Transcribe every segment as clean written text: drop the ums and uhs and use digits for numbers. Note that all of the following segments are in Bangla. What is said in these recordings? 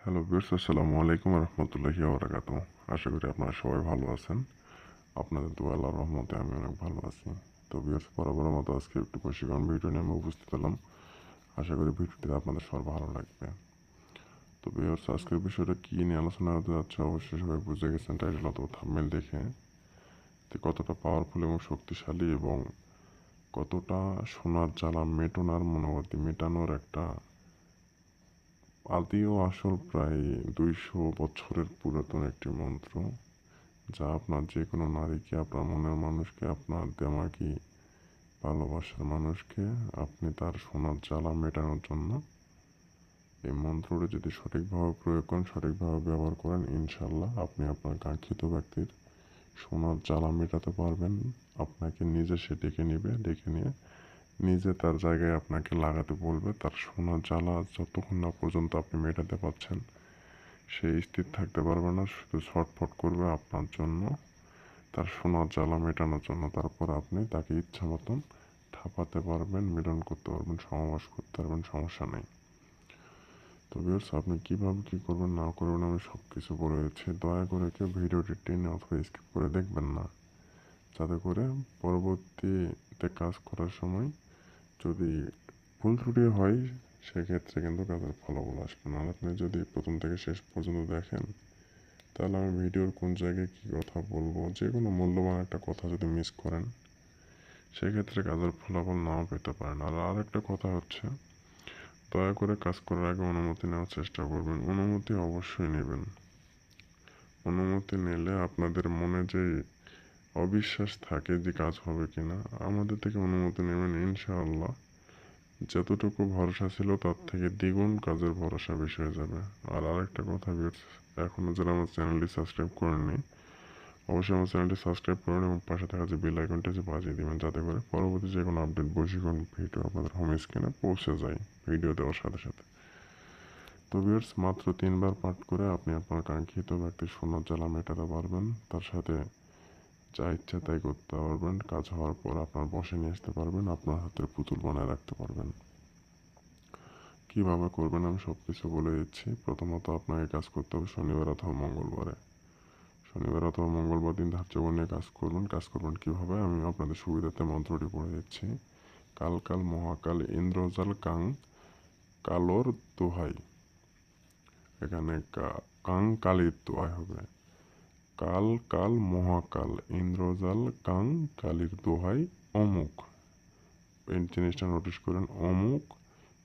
হ্যালো ভিউয়ার্স, আসসালামু আলাইকুম রহমতুল্লাহি ওয়া আশা করি আপনারা সবাই ভালো আছেন। আপনাদের দোয়া আল্লাহর রহমতে আমি অনেক ভালো আছি। তো ভিউয়ার্স, বরাবরের মতো আজকে একটু বশীকরণ ভিডিও নিয়ে আমি উপস্থিত হলাম। আশা করি ভিডিওটিতে আপনাদের সবার ভালো লাগবে। তো ভিউয়ার্স, আজকের বিষয়টা কী নিয়ে আলোচনা হতে যাচ্ছে অবশ্যই সবাই বুঝে গেছেন টাইটেল অথবা থাম্বনেল দেখে। তো কতটা পাওয়ারফুল এবং শক্তিশালী এবং কতটা সোনার জ্বালা মেটানোর একটা আদি ও আসল প্রায় 200 বছরের পুরাতন একটি মন্ত্র, যা আপনার যে কোনো নারীকে, আপনার মনের মানুষকে, আপনার দেমাগী ভালোবাসার মানুষকে আপনি তার সোনার জ্বালা মেটানোর জন্য এই মন্ত্রটি যদি সঠিকভাবে প্রয়োগ করেন, সঠিকভাবে ব্যবহার করেন, ইনশাল্লাহ আপনি আপনার কাঙ্ক্ষিত ব্যক্তির সোনার জ্বালা মেটাতে পারবেন। আপনাকে নিজে সে ডেকে নেবে, ডেকে নিয়ে নিজে তার জায়গায় আপনাকে লাগাতে বলবে। তার সোনার জ্বালা যতক্ষণ না পর্যন্ত আপনি মেটাতে পারছেন, সে স্থির থাকতে পারবে না, শুধু ছটফট করবে আপনার জন্য, তার সোনার জ্বালা মেটানোর জন্য। তারপর আপনি তাকে ইচ্ছা মতন ঠাপাতে পারবেন, মিলন করতে পারবেন, সহবাস করতে পারবেন, সমস্যা নেই। তো ভিউয়ার্স, আপনি কীভাবে কী করবেন না করবেন আমি সব কিছু বলে দিচ্ছি। দয়া করে কেউ ভিডিওটি টেনে অথবা স্কিপ করে দেখবেন না, যাতে করে পরবর্তীতে কাজ করার সময় যদি ভুল ত্রুটি হয় সেক্ষেত্রে কিন্তু কাজের ফলাফল আসবে না। আপনি যদি প্রথম থেকে শেষ পর্যন্ত দেখেন, তাহলে আমি ভিডিওর কোন জায়গায় কী কথা বলবো, যে কোনো মূল্যবান একটা কথা যদি মিস করেন, সেক্ষেত্রে কাজের ফলাফল নাও পেতে পারেন। আর আরেকটা কথা হচ্ছে, দয়া করে কাজ করার আগে অনুমতি নেওয়ার চেষ্টা করবেন। অনুমতি অবশ্যই নেবেন। অনুমতি নিলে আপনাদের মনে যে অবিশ্বাস থাকে যে কাজ হবে কিনা, আমাদের থেকে অনুমতি নেবেন, ইনশাআল্লাহ যতটুকু ভরসা ছিল তার থেকে দ্বিগুণ কাজের ভরসা বেশি হয়ে যাবে। আর আরেকটা কথা ভিউয়ার্স, এখনও যারা আমার চ্যানেলটি সাবস্ক্রাইব করেননি, অবশ্যই আমার চ্যানেলটি সাবস্ক্রাইব করুন এবং পাশে থাকা যে বেল আইকনটি বাজিয়ে দেবেন, যাতে করে পরবর্তী যে কোনো আপডেট বশীকরণ ভিডিও আপনাদের হোম স্ক্রিনে পৌঁছে যায় ভিডিও দেওয়ার সাথে সাথে। তো ভিউয়ার্স, মাত্র 3বার পাঠ করে আপনি আপনার কাঙ্ক্ষিত ব্যক্তির সোনার জ্বালা মেটাতে পারবেন। তার সাথে যা ইচ্ছা তাই করতে পারবেন। কাজ হওয়ার পর আপনার বসে নিয়ে আসতে পারবেন, আপনার হাতের পুতুল বানায় রাখতে পারবেন। কীভাবে করবেন আমি সব কিছু বলে দিচ্ছি। প্রথমত আপনাকে কাজ করতে হবে শনিবার অথবা মঙ্গলবারে। শনিবার অথবা মঙ্গলবার দিন ধার্য করে নিয়ে কাজ করবেন। কাজ করবেন কীভাবে আমি আপনাদের সুবিধাতে মন্ত্রটি পড়ে দিচ্ছি। কাল কাল মহাকাল ইন্দ্রজাল কাং কালোর দোহাই। এখানে কাং কালির দোহাই হবে। কাল কাল মহাকাল ইন্দ্রজাল কাং কালির দোহাই অমুক। এই জিনিসটা নোটিশ করেন, অমুক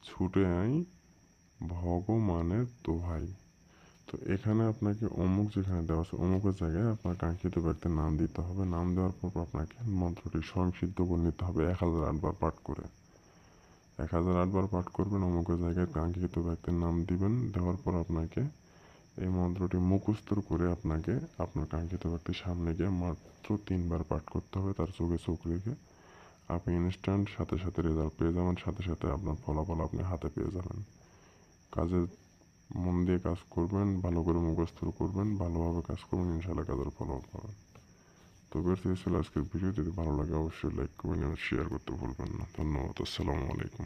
ছুটে আই ভগবানের দোহাই। তো এখানে আপনাকে অমুক যেখানে দেওয়া আছে, অমুকের জায়গায় আপনার কাঙ্ক্ষিত ব্যক্তির নাম দিতে হবে। নাম দেওয়ার পর আপনাকে মন্ত্রটি স্বয়ংসিদ্ধ করে নিতে হবে 1008 বার পাঠ করে। 1008 বার পাঠ করবেন, অমুকের জায়গায় কাঙ্ক্ষিত ব্যক্তির নাম দিবেন। দেওয়ার পর আপনাকে এই মন্ত্রটি মুখস্থ করে আপনাকে আপনার কাঙ্ক্ষিত ব্যক্তির সামনে গিয়ে মাত্র 3বার পাঠ করতে হবে, তার চোখে চোখ রেখে। আপনি ইনস্ট্যান্ট সাথে সাথে রেজাল্ট পেয়ে যাবেন, সাথে সাথে আপনার ফলাফল আপনি হাতে পেয়ে যাবেন। কাজে মন দিয়ে কাজ করবেন, ভালো করে মুখস্থ করবেন, ভালোভাবে কাজ করবেন, ইনশাআল্লাহ কাজের ফলাফল পাবেন। তো বেশ, এই ছিল আজকের ভিডিও। যদি ভালো লাগে অবশ্যই লাইক করবেন এবং শেয়ার করতে ভুলবেন না। ধন্যবাদ। আসসালামু আলাইকুম।